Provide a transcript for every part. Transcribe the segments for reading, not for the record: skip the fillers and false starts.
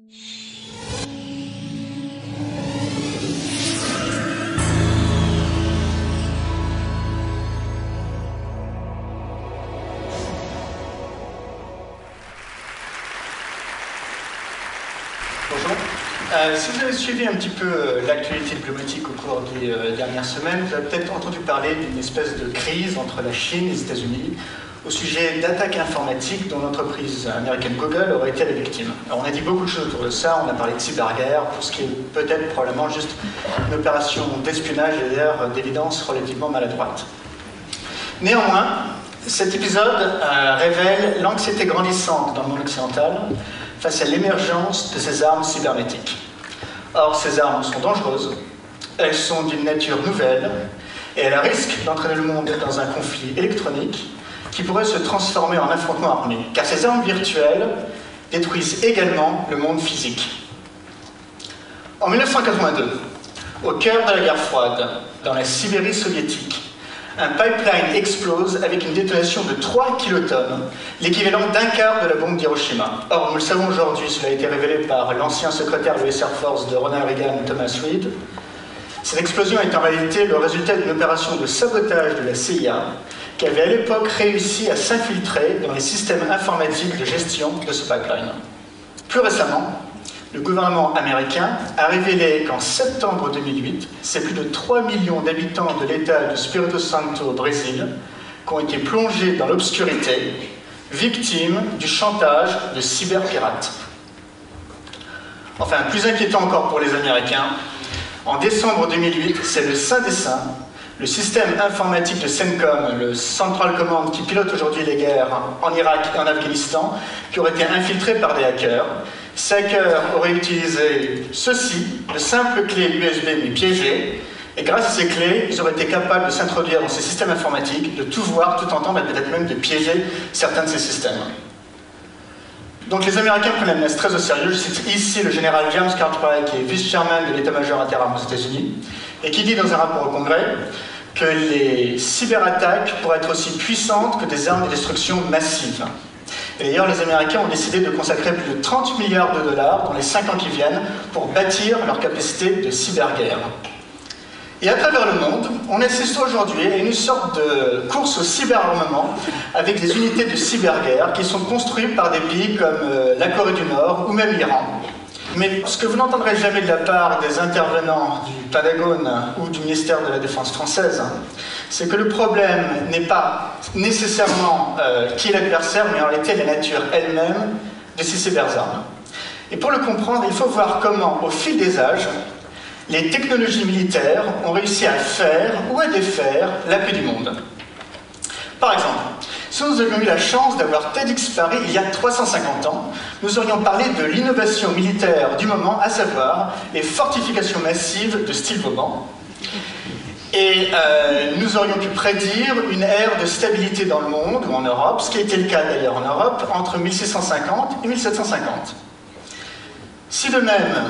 Bonjour. Si vous avez suivi un petit peu l'actualité diplomatique au cours des dernières semaines, vous avez peut-être entendu parler d'une espèce de crise entre la Chine et les États-Unis au sujet d'attaques informatiques dont l'entreprise américaine Google aurait été la victime. Alors on a dit beaucoup de choses autour de ça, on a parlé de cyberguerre, pour ce qui est peut-être probablement juste une opération d'espionnage et d'ailleurs d'évidence relativement maladroite. Néanmoins, cet épisode révèle l'anxiété grandissante dans le monde occidental face à l'émergence de ces armes cybernétiques. Or, ces armes sont dangereuses, elles sont d'une nature nouvelle, et elles risquent d'entraîner le monde dans un conflit électronique qui pourrait se transformer en affrontement armé, car ces armes virtuelles détruisent également le monde physique. En 1982, au cœur de la guerre froide, dans la Sibérie soviétique, un pipeline explose avec une détonation de 3 kilotonnes, l'équivalent d'un quart de la bombe d'Hiroshima. Or, nous le savons aujourd'hui, cela a été révélé par l'ancien secrétaire de l'US Air Force de Ronald Reagan, Thomas Reed. Cette explosion est en réalité le résultat d'une opération de sabotage de la CIA qui avait à l'époque réussi à s'infiltrer dans les systèmes informatiques de gestion de ce pipeline. Plus récemment, le gouvernement américain a révélé qu'en septembre 2008, c'est plus de 3 millions d'habitants de l'État de Espírito Santo au Brésil qui ont été plongés dans l'obscurité, victimes du chantage de cyberpirates. Enfin, plus inquiétant encore pour les Américains, en décembre 2008, c'est le Saint des Saints, le système informatique de CENTCOM, le Central Command qui pilote aujourd'hui les guerres en Irak et en Afghanistan, qui aurait été infiltré par des hackers. Ces hackers auraient utilisé ceci, de simples clés USB mais piégées, et grâce à ces clés, ils auraient été capables de s'introduire dans ces systèmes informatiques, de tout voir, tout entendre, et peut-être même de piéger certains de ces systèmes. Donc les Américains prennent la menace très au sérieux. Je cite ici le général James Cartwright, qui est vice-chairman de l'état-major interarmes aux États-Unis, et qui dit dans un rapport au Congrès que les cyberattaques pourraient être aussi puissantes que des armes de destruction massives. Et d'ailleurs, les Américains ont décidé de consacrer plus de 30 milliards de dollars dans les 5 ans qui viennent pour bâtir leur capacité de cyberguerre. Et à travers le monde, on assiste aujourd'hui à une sorte de course au cyberarmement avec des unités de cyberguerre qui sont construites par des pays comme la Corée du Nord ou même l'Iran. Mais ce que vous n'entendrez jamais de la part des intervenants du Pentagone ou du ministère de la Défense française, c'est que le problème n'est pas nécessairement qui est l'adversaire, mais en réalité la nature elle-même de ces cyberarmes. Et pour le comprendre, il faut voir comment, au fil des âges, les technologies militaires ont réussi à faire ou à défaire la paix du monde. Par exemple, si nous avions eu la chance d'avoir TEDx Paris il y a 350 ans, nous aurions parlé de l'innovation militaire du moment, à savoir les fortifications massives de style Vauban. Et nous aurions pu prédire une ère de stabilité dans le monde, ou en Europe, ce qui a été le cas d'ailleurs en Europe, entre 1650 et 1750. Si de même,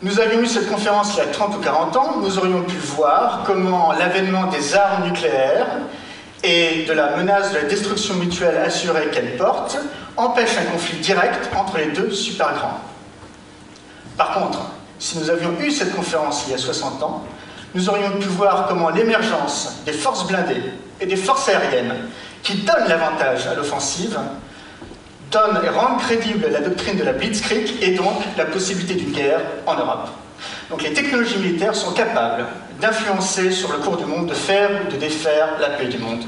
nous avions eu cette conférence il y a 30 ou 40 ans, nous aurions pu voir comment l'avènement des armes nucléaires et de la menace de la destruction mutuelle assurée qu'elles portent empêche un conflit direct entre les deux super grands. Par contre, si nous avions eu cette conférence il y a 60 ans, nous aurions pu voir comment l'émergence des forces blindées et des forces aériennes qui donnent l'avantage à l'offensive donnent et rendent crédible la doctrine de la Blitzkrieg et donc la possibilité d'une guerre en Europe. Donc les technologies militaires sont capables d'influencer sur le cours du monde, de faire ou de défaire la paix du monde.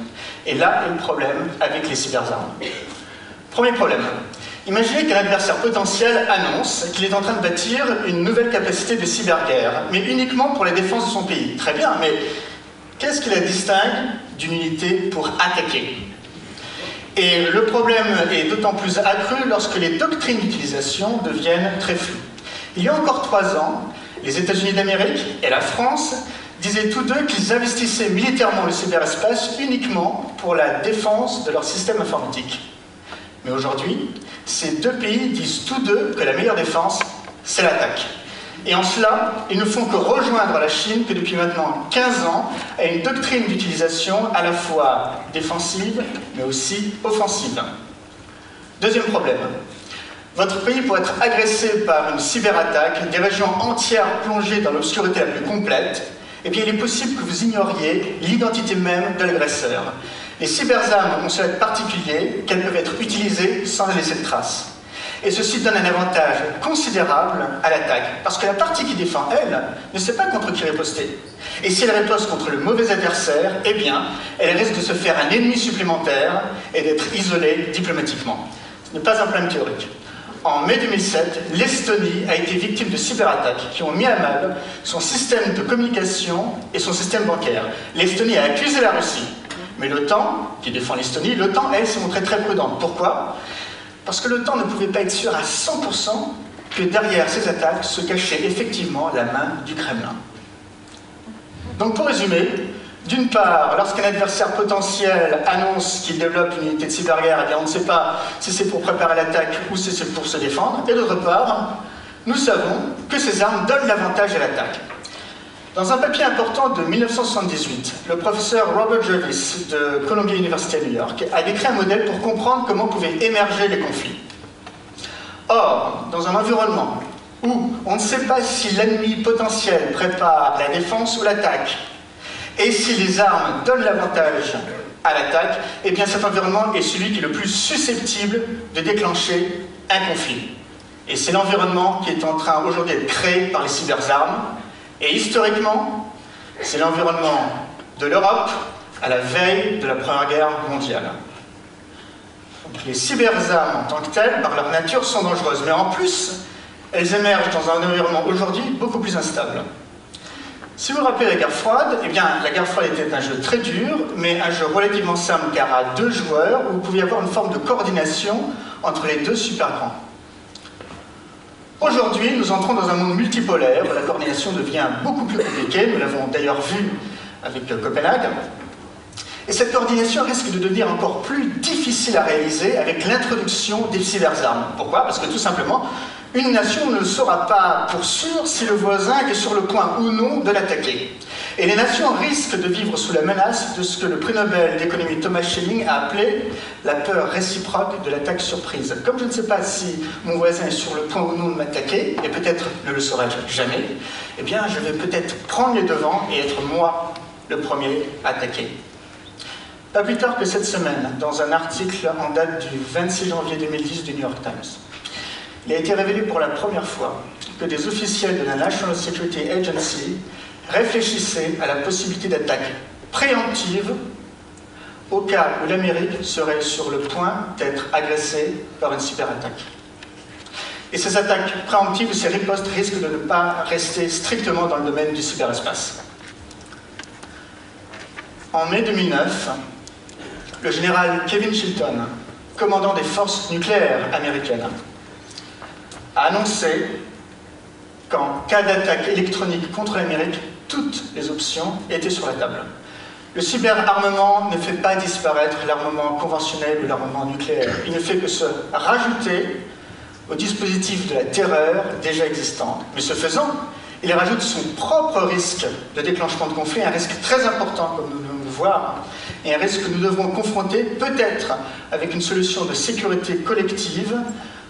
Et là est le problème avec les cyberarmes. Premier problème. Imaginez qu'un adversaire potentiel annonce qu'il est en train de bâtir une nouvelle capacité de cyberguerre, mais uniquement pour la défense de son pays. Très bien, mais qu'est-ce qui la distingue d'une unité pour attaquer ? Et le problème est d'autant plus accru lorsque les doctrines d'utilisation deviennent très floues. Il y a encore 3 ans, les États-Unis d'Amérique et la France disaient tous deux qu'ils investissaient militairement le cyberespace uniquement pour la défense de leur système informatique. Mais aujourd'hui, ces deux pays disent tous deux que la meilleure défense, c'est l'attaque. Et en cela, ils ne font que rejoindre la Chine, que depuis maintenant 15 ans, a une doctrine d'utilisation à la fois défensive, mais aussi offensive. Deuxième problème. Votre pays pourrait être agressé par une cyberattaque, des régions entières plongées dans l'obscurité la plus complète, et bien il est possible que vous ignoriez l'identité même de l'agresseur. Les cyberarmes ont cela de particulier qu'elles peuvent être utilisées sans laisser de traces. Et ceci donne un avantage considérable à l'attaque, parce que la partie qui défend, elle, ne sait pas contre qui riposter. Et si elle riposte contre le mauvais adversaire, eh bien, elle risque de se faire un ennemi supplémentaire et d'être isolée diplomatiquement. Ce n'est pas un problème théorique. En mai 2007, l'Estonie a été victime de cyberattaques qui ont mis à mal son système de communication et son système bancaire. L'Estonie a accusé la Russie. Mais l'OTAN, qui défend l'Estonie, l'OTAN, elle, s'est montrée très prudente. Pourquoi ? Parce que l'OTAN ne pouvait pas être sûr à 100% que derrière ces attaques se cachait effectivement la main du Kremlin. Donc pour résumer, d'une part, lorsqu'un adversaire potentiel annonce qu'il développe une unité de cyberguerre, eh bien on ne sait pas si c'est pour préparer l'attaque ou si c'est pour se défendre. Et d'autre part, nous savons que ces armes donnent l'avantage à l'attaque. Dans un papier important de 1978, le professeur Robert Jervis de Columbia University à New York a décrit un modèle pour comprendre comment pouvaient émerger les conflits. Or, dans un environnement où on ne sait pas si l'ennemi potentiel prépare la défense ou l'attaque, et si les armes donnent l'avantage à l'attaque, eh bien cet environnement est celui qui est le plus susceptible de déclencher un conflit. Et c'est l'environnement qui est en train aujourd'hui d'être créé par les cyberarmes. Et historiquement, c'est l'environnement de l'Europe à la veille de la Première Guerre mondiale. Donc, les cyberarmes en tant que telles, par leur nature, sont dangereuses. Mais en plus, elles émergent dans un environnement aujourd'hui beaucoup plus instable. Si vous vous rappelez la guerre froide, eh bien, la guerre froide était un jeu très dur, mais un jeu relativement simple car à 2 joueurs, où vous pouviez avoir une forme de coordination entre les deux super grands. Aujourd'hui, nous entrons dans un monde multipolaire où la coordination devient beaucoup plus compliquée. Nous l'avons d'ailleurs vu avec Copenhague. Et cette coordination risque de devenir encore plus difficile à réaliser avec l'introduction des cyberarmes. Pourquoi ? Parce que tout simplement, une nation ne saura pas pour sûr si le voisin est sur le point ou non de l'attaquer. Et les nations risquent de vivre sous la menace de ce que le prix Nobel d'économie Thomas Schelling a appelé la peur réciproque de l'attaque surprise. Comme je ne sais pas si mon voisin est sur le point ou non de m'attaquer, et peut-être ne le saurai-je jamais, eh bien je vais peut-être prendre les devants et être moi le premier attaqué. Pas plus tard que cette semaine, dans un article en date du 26 janvier 2010 du New York Times, il a été révélé pour la première fois que des officiels de la National Security Agency réfléchissaient à la possibilité d'attaque préemptive au cas où l'Amérique serait sur le point d'être agressée par une cyberattaque. Et ces attaques préemptives ou ces ripostes risquent de ne pas rester strictement dans le domaine du cyberespace. En mai 2009, le général Kevin Chilton, commandant des forces nucléaires américaines, a annoncé qu'en cas d'attaque électronique contre l'Amérique, toutes les options étaient sur la table. Le cyberarmement ne fait pas disparaître l'armement conventionnel ou l'armement nucléaire. Il ne fait que se rajouter au dispositif de la terreur déjà existante. Mais ce faisant, il rajoute son propre risque de déclenchement de conflit, un risque très important, comme nous venons de voir, et un risque que nous devrons confronter peut-être avec une solution de sécurité collective,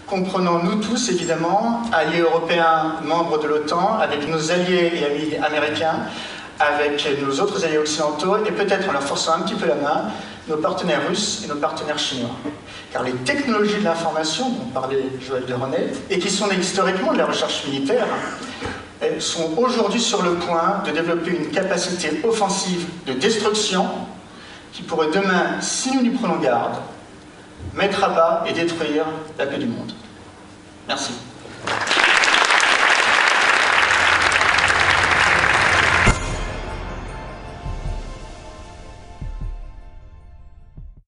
comprenant nous tous, évidemment, alliés européens, membres de l'OTAN, avec nos alliés et amis américains, avec nos autres alliés occidentaux, et peut-être en leur forçant un petit peu la main, nos partenaires russes et nos partenaires chinois. Car les technologies de l'information, dont parlait Joël de René, et qui sont historiquement de la recherche militaire, elles sont aujourd'hui sur le point de développer une capacité offensive de destruction qui pourrait demain, si nous n'y prenons garde, mettre à bas et détruire la paix du monde. Merci.